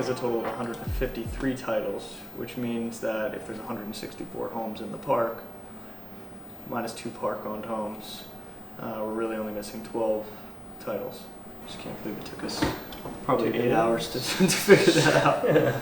has a total of 153 titles, which means that if there's 164 homes in the park, minus 2 park-owned homes, we're really only missing 12 titles. Just can't believe it took us probably 8 hours to figure that out. Yeah.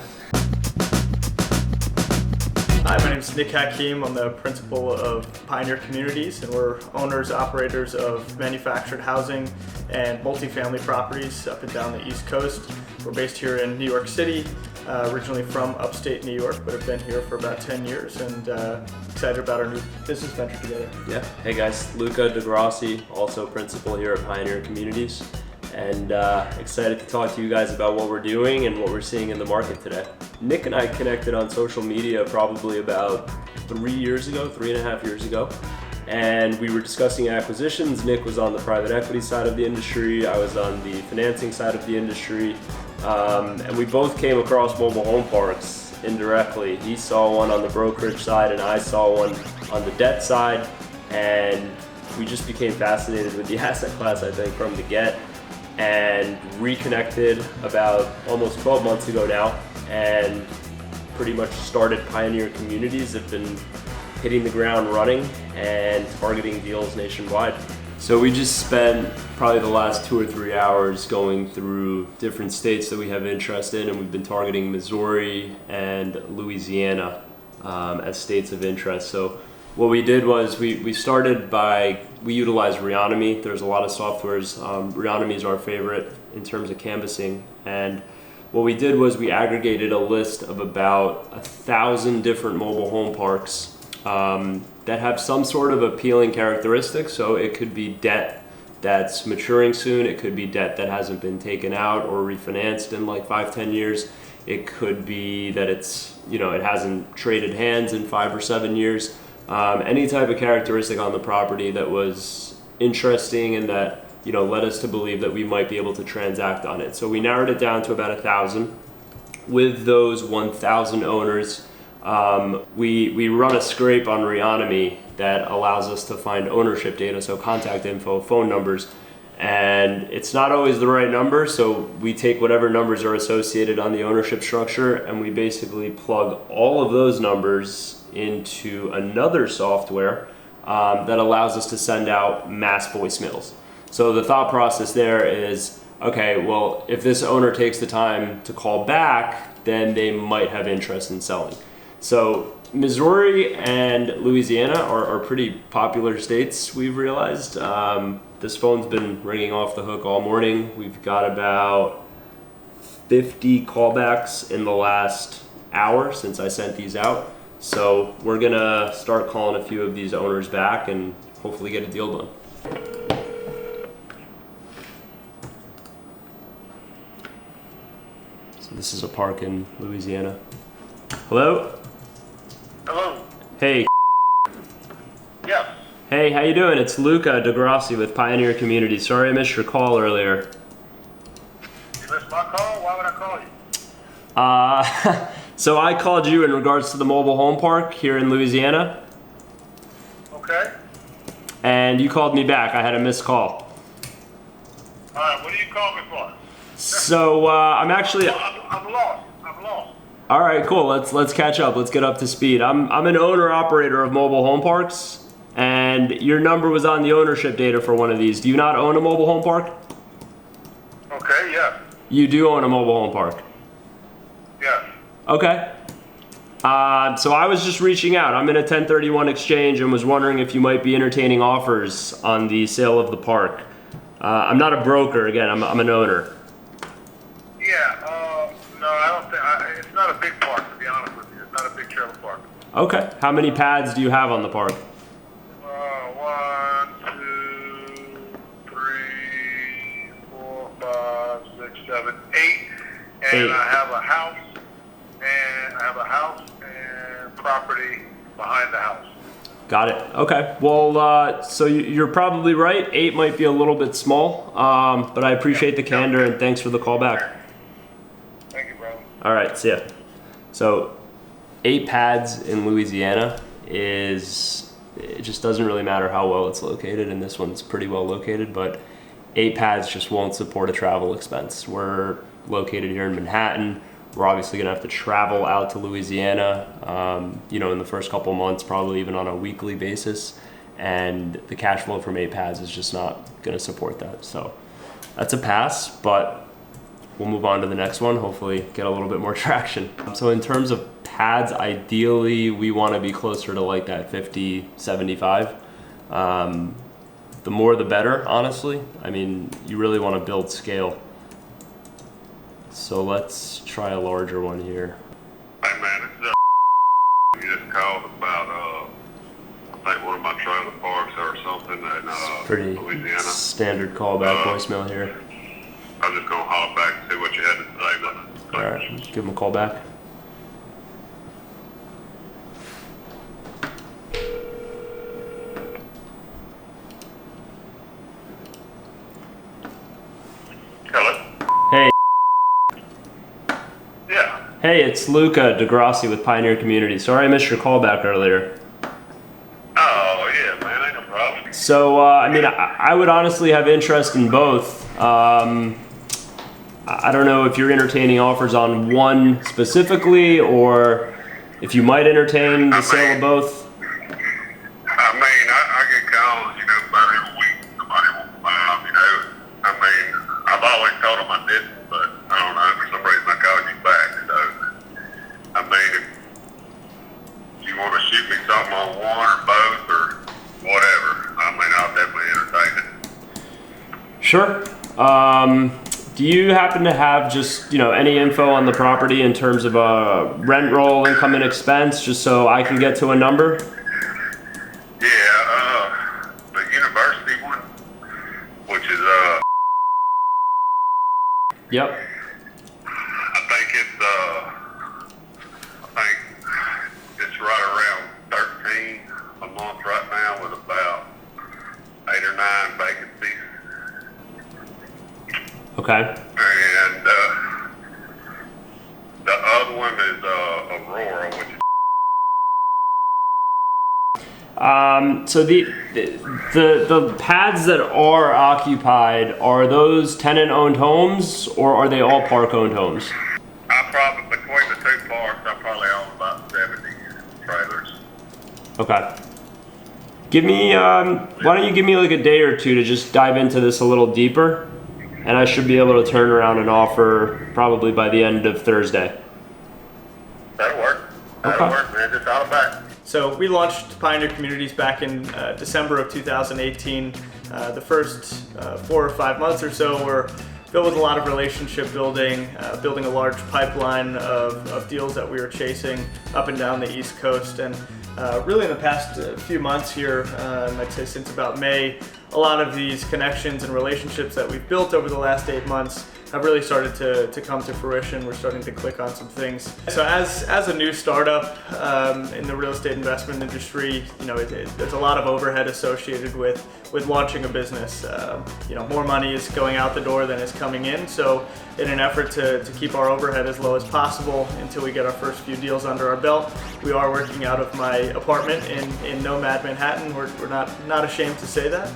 Hi, my name is Nick Hakim. I'm the principal of Pioneer Communities, and we're owners, operators of manufactured housing and multifamily properties up and down the East Coast. We're based here in New York City, originally from upstate New York, but have been here for about 10 years and excited about our new business venture together. Yeah. Hey guys, Luca DeGrossi, also principal here at Pioneer Communities, and excited to talk to you guys about what we're doing and what we're seeing in the market today. Nick and I connected on social media probably about 3.5 years ago, and we were discussing acquisitions. Nick was on the private equity side of the industry, I was on the financing side of the industry, and we both came across mobile home parks indirectly. He saw one on the brokerage side and I saw one on the debt side, and we just became fascinated with the asset class, I think, from the get, and reconnected about almost 12 months ago now, and pretty much started Pioneer Communities. Have been hitting the ground running and targeting deals nationwide. So we just spent probably the last 2 or 3 hours going through different states that we have interest in, and we've been targeting Missouri and Louisiana as states of interest. So what we did was we started by, we utilized Reonomy. There's a lot of softwares. Reonomy is our favorite in terms of canvassing. And what we did was we aggregated a list of about 1,000 different mobile home parks that have some sort of appealing characteristics. So it could be debt that's maturing soon. It could be debt that hasn't been taken out or refinanced in like 5-10 years. It could be that it's, it hasn't traded hands in 5 or 7 years. Any type of characteristic on the property that was interesting and that led us to believe that we might be able to transact on it. So we narrowed it down to about 1,000. With those 1,000 owners, we run a scrape on Reonomy that allows us to find ownership data, so contact info, phone numbers, and it's not always the right number, so we take whatever numbers are associated on the ownership structure and we basically plug all of those numbers into another software that allows us to send out mass voicemails. So the thought process there is, okay, well, if this owner takes the time to call back, then they might have interest in selling. So Missouri and Louisiana are pretty popular states, we've realized. This phone's been ringing off the hook all morning. We've got about 50 callbacks in the last hour since I sent these out. So we're gonna start calling a few of these owners back and hopefully get a deal done. So this is a park in Louisiana. Hello? Hello. Hey. Yes. Hey, how you doing? It's Luca DeGrossi with Pioneer Communities. Sorry I missed your call earlier. You missed my call? Why would I call you? So I called you in regards to the mobile home park here in Louisiana. Okay. And you called me back. I had a missed call. Alright, what do you call me for? So I'm actually... I'm lost. All right, cool. Let's catch up. Let's get up to speed. I'm an owner-operator of mobile home parks, and your number was on the ownership data for one of these. Do you not own a mobile home park? Okay, yeah. You do own a mobile home park? Yeah. Okay. So I was just reaching out. I'm in a 1031 exchange and was wondering if you might be entertaining offers on the sale of the park. I'm not a broker, again, I'm an owner. Yeah, no, I don't think, it's not a big park, to be honest with you. It's not a big trailer park. Okay. How many pads do you have on the park? 1, 2, 3, 4, 5, 6, 7, 8. And I have a house and property behind the house. Got it. Okay. Well, so you're probably right. 8 might be a little bit small, but I appreciate the candor and thanks for the call back. Thank you, brother. All right. See ya. So 8 pads in Louisiana it just doesn't really matter how well it's located, and this one's pretty well located, but 8 pads just won't support a travel expense. We're located here in Manhattan. We're obviously gonna have to travel out to Louisiana, you know, in the first couple months, probably even on a weekly basis. And the cash flow from 8 pads is just not gonna support that. So that's a pass, but we'll move on to the next one, hopefully get a little bit more traction. So in terms of pads, ideally we wanna be closer to like that 50, 75. The more the better, honestly. I mean, you really wanna build scale. So let's try a larger one here. Hey man, this is you just called about I think one of my trailer parks or something in Pretty Louisiana. standard callback voicemail here. I was just gonna holler back and see what you had to say. But All right, give him a call back. hello. Hey, Yeah. hey, it's Luca DeGrossi with Pioneer Community. Sorry I missed your call back earlier. Oh yeah, man, ain't no problem. So, I mean, I would honestly have interest in both. I don't know if you're entertaining offers on one specifically, or if you might entertain the sale of both. I mean, I get calls, you know, about every week. Somebody wants to buy them, you know. I mean, I've always told them I didn't, but I don't know, for some reason I called you back. So, I mean, if you want to shoot me something on one or both or whatever, I mean, I'll definitely entertain it. Sure. Do you happen to have just, you know, any info on the property in terms of rent roll, income and expense, just so I can get to a number? Yeah, the university one, which is, Yep. I think it's right around 13 a month right now with about 8 or 9 vacancies. Okay. And the other one is Aurora, which is So the pads that are occupied, are those tenant-owned homes or are they all park-owned homes? I probably between the two parks, I probably own about 70 trailers. Okay. Give me, why don't you give me like a day or two to just dive into this a little deeper, and I should be able to turn around an offer probably by the end of Thursday. That'll work. That'll work, man. Just out of back. So we launched Pioneer Communities back in December of 2018. The first 4 or 5 months or so were filled with a lot of relationship building, building a large pipeline of deals that we were chasing up and down the East Coast. And really in the past few months here, I'd say since about May, a lot of these connections and relationships that we've built over the last 8 months have really started to come to fruition. We're starting to click on some things. So as a new startup in the real estate investment industry, you know, there's a lot of overhead associated with launching a business. You know, more money is going out the door than is coming in. So in an effort to keep our overhead as low as possible until we get our first few deals under our belt, we are working out of my apartment in Nomad, Manhattan. We're not ashamed to say that.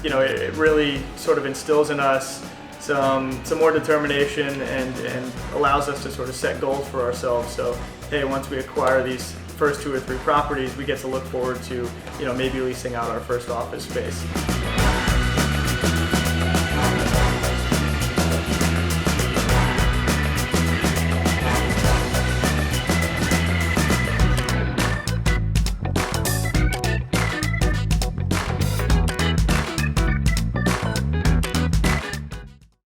You know, it really sort of instills in us some more determination and allows us to sort of set goals for ourselves. So, hey, once we acquire these first 2 or 3 properties, we get to look forward to, you know, maybe leasing out our first office space.